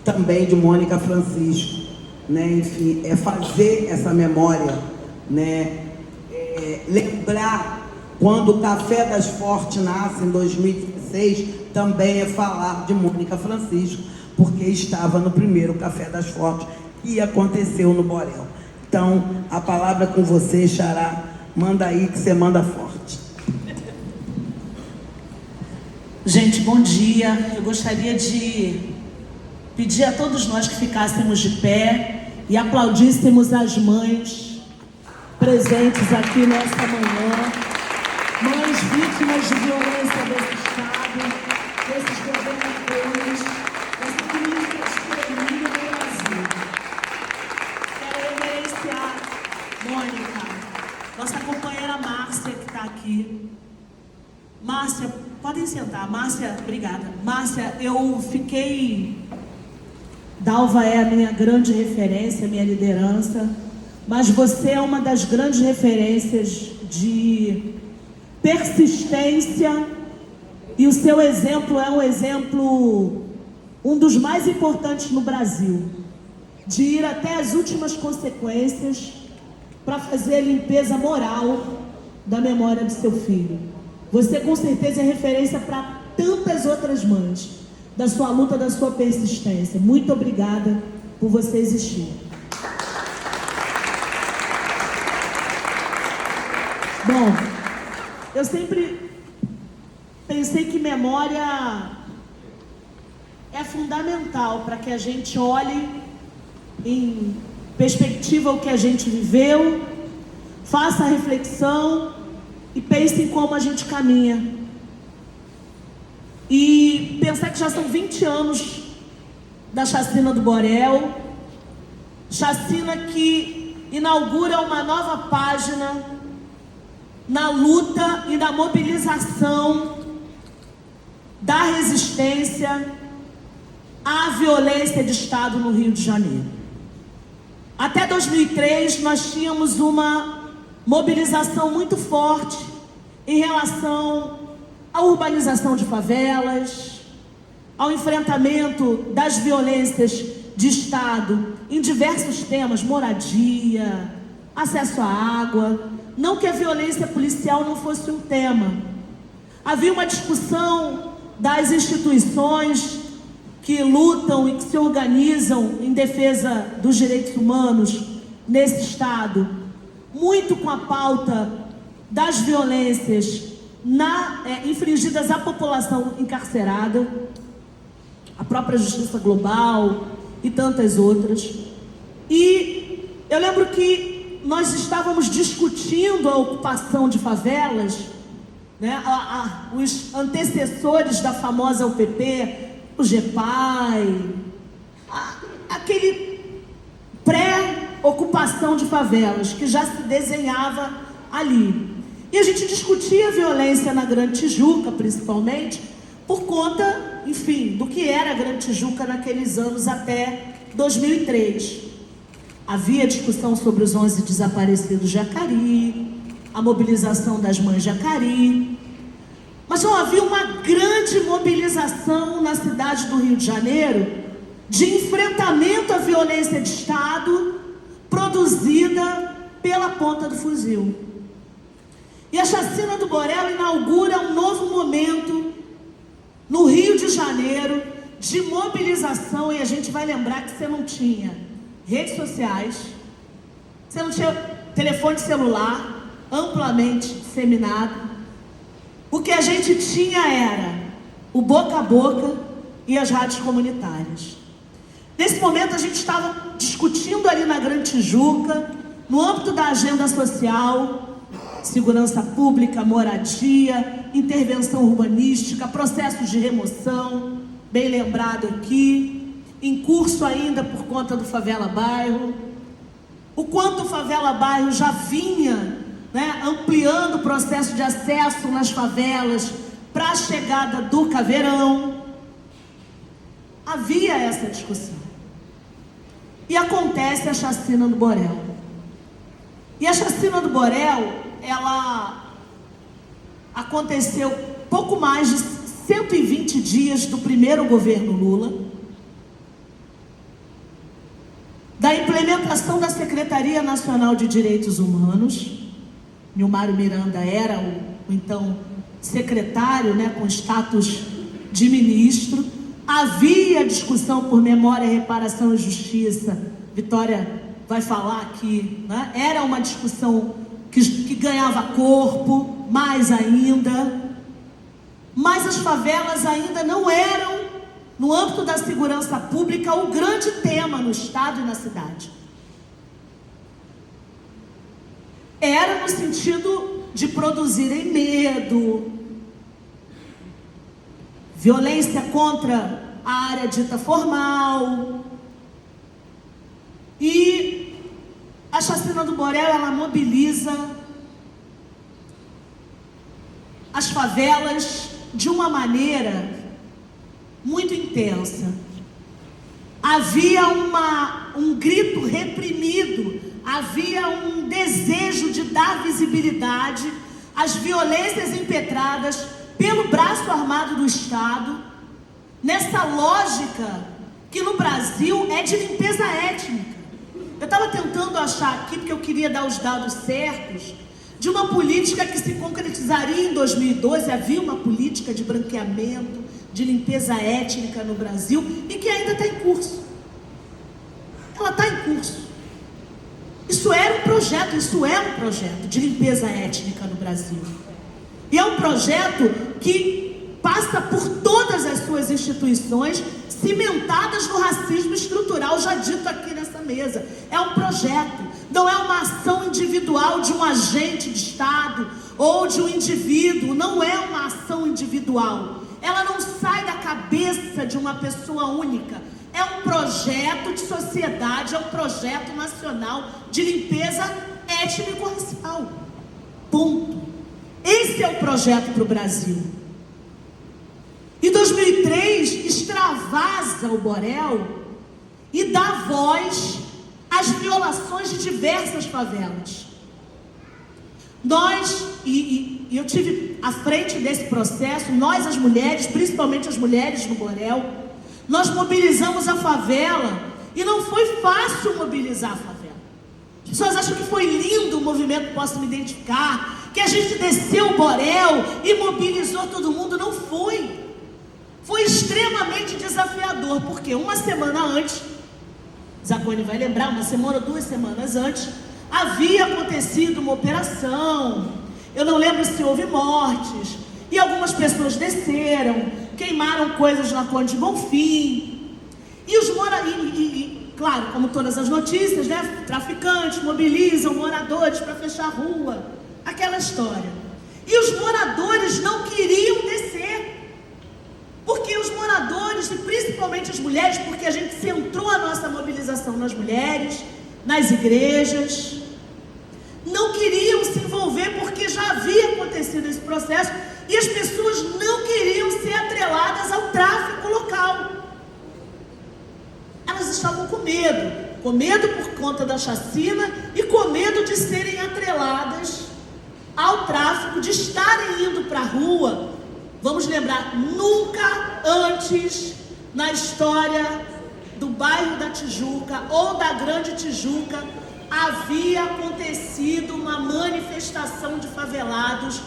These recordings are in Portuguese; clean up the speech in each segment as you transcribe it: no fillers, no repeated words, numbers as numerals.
também de Mônica Francisco, né? Enfim, é fazer essa memória, né? Lembrar quando o Café das Fortes nasce em 2016, também é falar de Mônica Francisco, porque estava no primeiro Café das Fortes que aconteceu no Borel. Então, a palavra é com você, Xará. Manda aí que você manda forte. Gente, bom dia. Eu gostaria de pedir a todos nós que ficássemos de pé e aplaudíssemos as mães presentes aqui nesta manhã, mães vítimas de violência desse Estado, desses governadores, dessa política extremista do Brasil. Quero reverenciar Mônica, nossa companheira Márcia, que está aqui. Márcia, podem sentar. Márcia, obrigada. Márcia, eu fiquei... Dalva é a minha grande referência, minha liderança, mas você é uma das grandes referências de persistência e o seu exemplo é um exemplo, um dos mais importantes no Brasil, de ir até as últimas consequências para fazer a limpeza moral da memória do seu filho. Você com certeza é referência para tantas outras mães, da sua luta, da sua persistência. Muito obrigada por você existir. Bom, eu sempre pensei que memória é fundamental para que a gente olhe em perspectiva o que a gente viveu, faça a reflexão e pense em como a gente caminha. E pensar que já são 20 anos da chacina do Borel, chacina que inaugura uma nova página na luta e na mobilização da resistência à violência de Estado no Rio de Janeiro. Até 2003 nós tínhamos uma mobilização muito forte em relação à urbanização de favelas, ao enfrentamento das violências de Estado em diversos temas, moradia, acesso à água. Não que a violência policial não fosse um tema. Havia uma discussão das instituições que lutam e que se organizam em defesa dos direitos humanos nesse Estado, muito com a pauta das violências infringidas à população encarcerada, a própria Justiça Global e tantas outras. E eu lembro que nós estávamos discutindo a ocupação de favelas, né? Os antecessores da famosa UPP, o GEPAI, aquele pré-ocupação de favelas que já se desenhava ali. E a gente discutia a violência na Grande Tijuca, principalmente, por conta, enfim, do que era a Grande Tijuca naqueles anos até 2003. Havia discussão sobre os 11 desaparecidos de Jacari, a mobilização das mães de Jacari, mas não havia uma grande mobilização na cidade do Rio de Janeiro de enfrentamento à violência de Estado produzida pela ponta do fuzil. E a chacina do Borel inaugura um novo momento no Rio de Janeiro de mobilização, e a gente vai lembrar que você não tinha redes sociais, você não tinha telefone celular amplamente disseminado. O que a gente tinha era o boca a boca e as rádios comunitárias. Nesse momento a gente estava discutindo ali na Grande Tijuca, no âmbito da agenda social, segurança pública, moradia, intervenção urbanística, processos de remoção, bem lembrado aqui, em curso ainda por conta do Favela Bairro, o quanto o Favela Bairro já vinha, né, ampliando o processo de acesso nas favelas para a chegada do Caveirão. Havia essa discussão. E acontece a chacina do Borel. E a chacina do Borel, ela aconteceu pouco mais de 120 dias do primeiro governo Lula. da implementação da Secretaria Nacional de Direitos Humanos. Nilmário Miranda era o então secretário, né, com status de ministro. Havia discussão por memória, reparação e justiça. Vitória vai falar aqui, né? Era uma discussão que ganhava corpo, mais ainda. Mas as favelas ainda não eram, no âmbito da segurança pública, o grande tema no estado e na cidade. Era no sentido de produzirem medo, violência contra a área dita formal. E a chacina do Borel, ela mobiliza as favelas de uma maneira muito intensa. Havia um grito reprimido, havia um desejo de dar visibilidade às violências impetradas pelo braço armado do Estado, nessa lógica que no Brasil é de limpeza étnica. Eu estava tentando achar aqui, porque eu queria dar os dados certos, de uma política que se concretizaria em 2012, havia uma política de branqueamento, de limpeza étnica no Brasil, e que ainda está em curso. Ela está em curso. Isso é um projeto de limpeza étnica no Brasil. E é um projeto que passa por todas as suas instituições, cimentadas no racismo estrutural, já dito aqui nessa mesa. É um projeto, não é uma ação individual de um agente de Estado ou de um indivíduo, não é uma ação individual. Ela não sai da cabeça de uma pessoa única. É um projeto de sociedade, é um projeto nacional de limpeza étnico-racial. Ponto. Esse é o projeto para o Brasil. Em 2003, extravasa o Borel e dá voz às violações de diversas favelas. Nós, e eu tive à frente desse processo, nós as mulheres, principalmente as mulheres no Borel, nós mobilizamos a favela e não foi fácil mobilizar a favela. As pessoas acham que foi lindo o movimento Posso Me Identificar, que a gente desceu o Borel e mobilizou todo mundo. Não foi. Foi extremamente desafiador, porque uma semana antes, Zacone vai lembrar, uma semana ou 2 semanas antes, havia acontecido uma operação. Eu não lembro se houve mortes, e algumas pessoas desceram, queimaram coisas na Conde de Bonfim. E os claro, como todas as notícias, né? Traficantes mobilizam moradores para fechar a rua. Aquela história. E os moradores não queriam descer. Porque os moradores, e principalmente as mulheres, porque a gente centrou a nossa mobilização nas mulheres, nas igrejas, não queriam se envolver porque já havia acontecido esse processo e as pessoas não queriam ser atreladas ao tráfico local. Elas estavam com medo por conta da chacina e com medo de serem atreladas ao tráfico, de estarem indo para a rua. Vamos lembrar, nunca antes na história do bairro da Tijuca ou da Grande Tijuca havia acontecido uma manifestação de favelados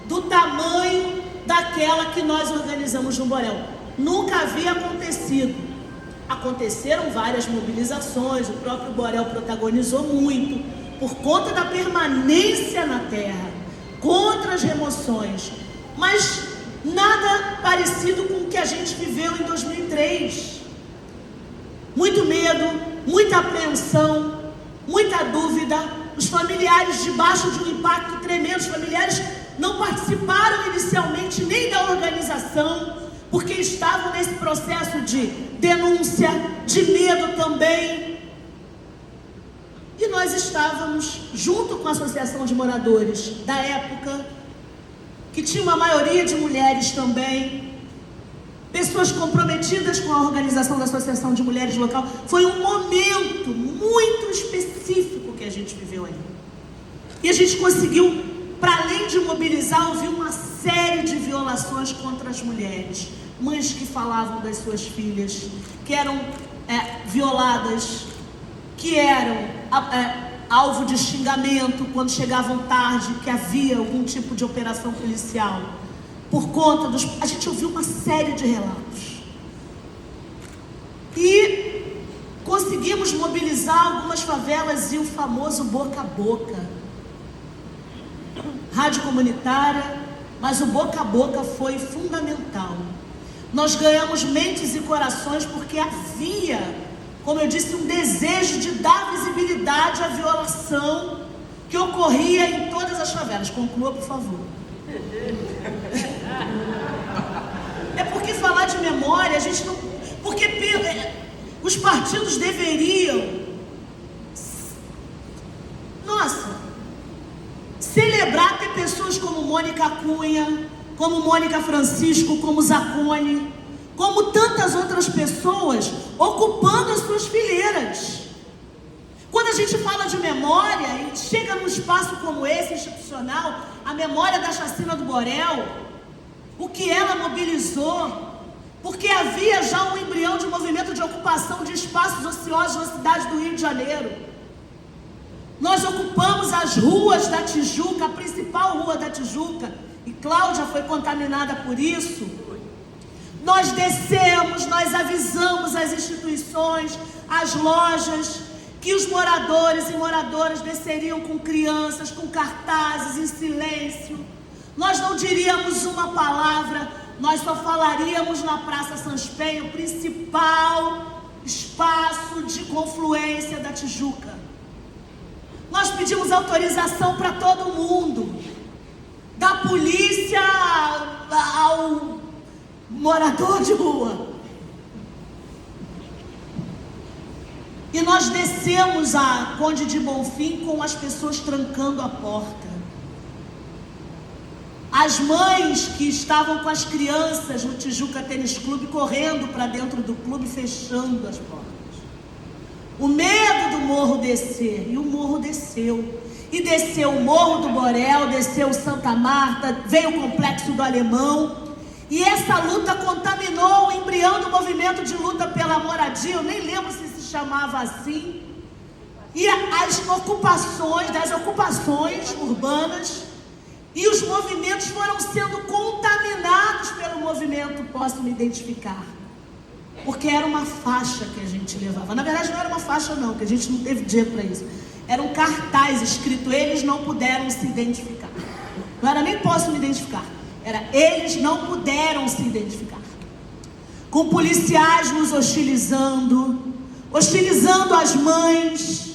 do tamanho daquela que nós organizamos no Borel. Nunca havia acontecido. Aconteceram várias mobilizações, o próprio Borel protagonizou muito, por conta da permanência na terra, contra as remoções, mas nada parecido com o que a gente viveu em 2003. Muito medo, muita apreensão, muita dúvida. Os familiares, debaixo de um impacto tremendo, os familiares não participaram inicialmente nem da organização, porque estavam nesse processo de denúncia, de medo também. E nós estávamos, junto com a Associação de Moradores da época, que tinha uma maioria de mulheres também, pessoas comprometidas com a organização da Associação de Mulheres local. Foi um momento muito específico que a gente viveu aí. E a gente conseguiu, para além de mobilizar, ouvir uma série de violações contra as mulheres. Mães que falavam das suas filhas, que eram violadas que eram alvo de xingamento quando chegavam tarde, que havia algum tipo de operação policial, por conta dos... A gente ouviu uma série de relatos. E conseguimos mobilizar algumas favelas e o famoso boca a boca. Rádio comunitária, mas o boca a boca foi fundamental. Nós ganhamos mentes e corações porque havia, como eu disse, um desejo de dar visibilidade à violação que ocorria em todas as favelas. Conclua, por favor. É porque falar de memória, a gente não... Porque os partidos deveriam... celebrar ter pessoas como Mônica Cunha, como Mônica Francisco, como Zacone, como tantas outras pessoas ocupando as suas fileiras. Quando a gente fala de memória e chega num espaço como esse, institucional, a memória da chacina do Borel, o que ela mobilizou, porque havia já um embrião de movimento de ocupação de espaços ociosos na cidade do Rio de Janeiro. Nós ocupamos as ruas da Tijuca, a principal rua da Tijuca, e Cláudia foi contaminada por isso. Nós descemos, nós avisamos as instituições, as lojas, que os moradores e moradoras desceriam com crianças, com cartazes, em silêncio. Nós não diríamos uma palavra, nós só falaríamos na Praça Sans Penha, o principal espaço de confluência da Tijuca. Nós pedimos autorização para todo mundo, da polícia ao morador de rua. E nós descemos a Conde de Bonfim com as pessoas trancando a porta. As mães que estavam com as crianças no Tijuca Tênis Clube correndo para dentro do clube, fechando as portas. O medo do morro descer, e o morro desceu. E desceu o Morro do Borel, desceu Santa Marta, veio o Complexo do Alemão. E essa luta contaminou o embrião do movimento de luta pela moradia, eu nem lembro se chamava assim. E as ocupações, das ocupações urbanas, e os movimentos foram sendo contaminados pelo movimento Posso Me Identificar. Porque era uma faixa que a gente levava. Na verdade não era uma faixa não, que a gente não teve dinheiro para isso. Era um cartaz escrito, eles não puderam se identificar. Não era nem posso me identificar. Era eles não puderam se identificar. Com policiais nos hostilizando as mães.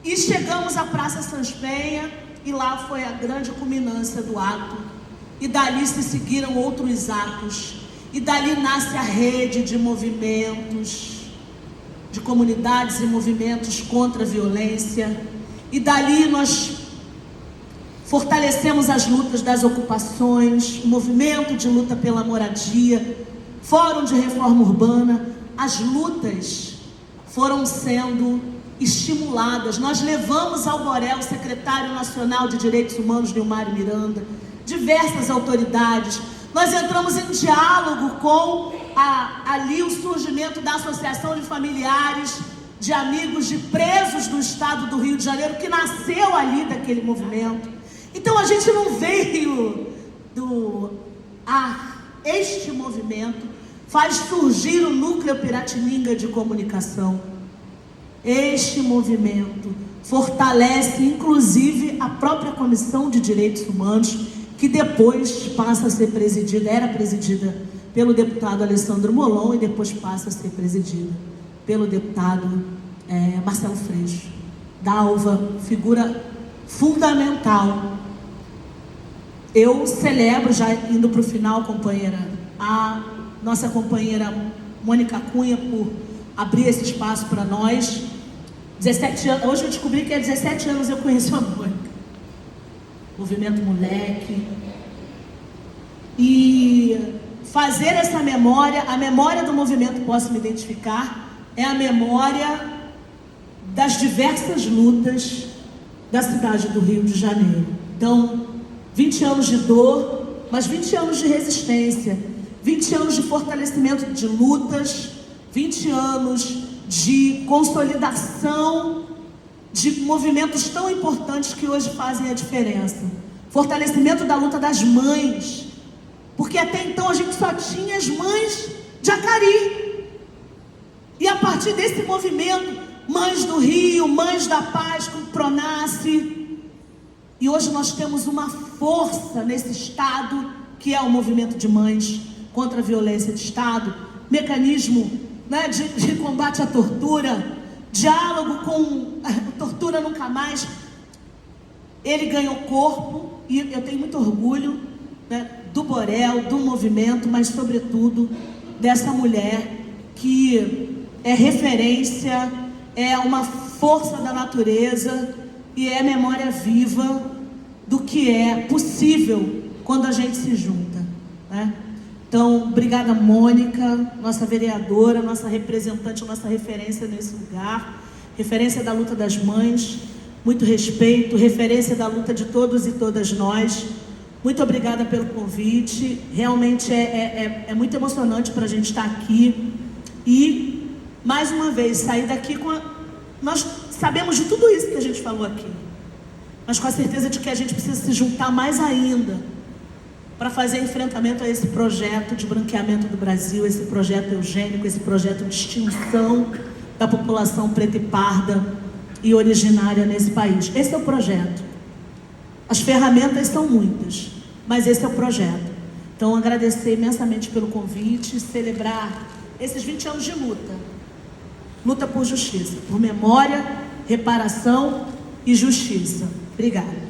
E chegamos à Praça Sans Penha e lá foi a grande culminância do ato. E dali se seguiram outros atos. E dali nasce a rede de movimentos, de comunidades e movimentos contra a violência. E dali nós fortalecemos as lutas das ocupações, o movimento de luta pela moradia, fórum de reforma urbana. As lutas foram sendo estimuladas. Nós levamos ao Borel o secretário nacional de Direitos Humanos, Nilmário Miranda, diversas autoridades. Nós entramos em diálogo com ali o surgimento da Associação de Familiares de Amigos de Presos do Estado do Rio de Janeiro, que nasceu ali daquele movimento. Então a gente não veio do ar. Este movimento faz surgir o Núcleo Piratininga de Comunicação. Este movimento fortalece, inclusive, a própria Comissão de Direitos Humanos, que depois passa a ser presidida, era presidida pelo deputado Alessandro Molon e depois passa a ser presidida pelo deputado Marcelo Freixo. Dalva, figura fundamental. Eu celebro, já indo para o final, companheira, a nossa companheira Mônica Cunha por abrir esse espaço para nós. 17 anos, hoje eu descobri que há 17 anos eu conheço a Mônica. Movimento Moleque. E fazer essa memória, a memória do movimento Posso Me Identificar, é a memória das diversas lutas da cidade do Rio de Janeiro. Então, 20 anos de dor, mas 20 anos de resistência, 20 anos de fortalecimento de lutas, 20 anos de consolidação de movimentos tão importantes que hoje fazem a diferença. Fortalecimento da luta das mães, porque até então a gente só tinha as mães de Acari. E a partir desse movimento, Mães do Rio, Mães da Paz, com o Pronace, e hoje nós temos uma força nesse Estado, que é o movimento de mães contra a violência de Estado, mecanismo, né, de combate à tortura, diálogo com tortura nunca mais. Ele ganhou corpo, e eu tenho muito orgulho, né, do Borel, do movimento, mas sobretudo dessa mulher que é referência, é uma força da natureza e é memória viva do que é possível quando a gente se junta, né? Então, obrigada, Mônica, nossa vereadora, nossa representante, nossa referência nesse lugar, referência da luta das mães, muito respeito, referência da luta de todos e todas nós. Muito obrigada pelo convite, realmente é muito emocionante para a gente estar aqui e, mais uma vez, sair daqui com nós sabemos de tudo isso que a gente falou aqui, mas com a certeza de que a gente precisa se juntar mais ainda para fazer enfrentamento a esse projeto de branqueamento do Brasil, esse projeto eugênico, esse projeto de extinção da população preta e parda e originária nesse país. Esse é o projeto. As ferramentas são muitas, mas esse é o projeto. Então, agradecer imensamente pelo convite, celebrar esses 20 anos de luta. Luta por justiça, por memória, reparação e justiça. Obrigada.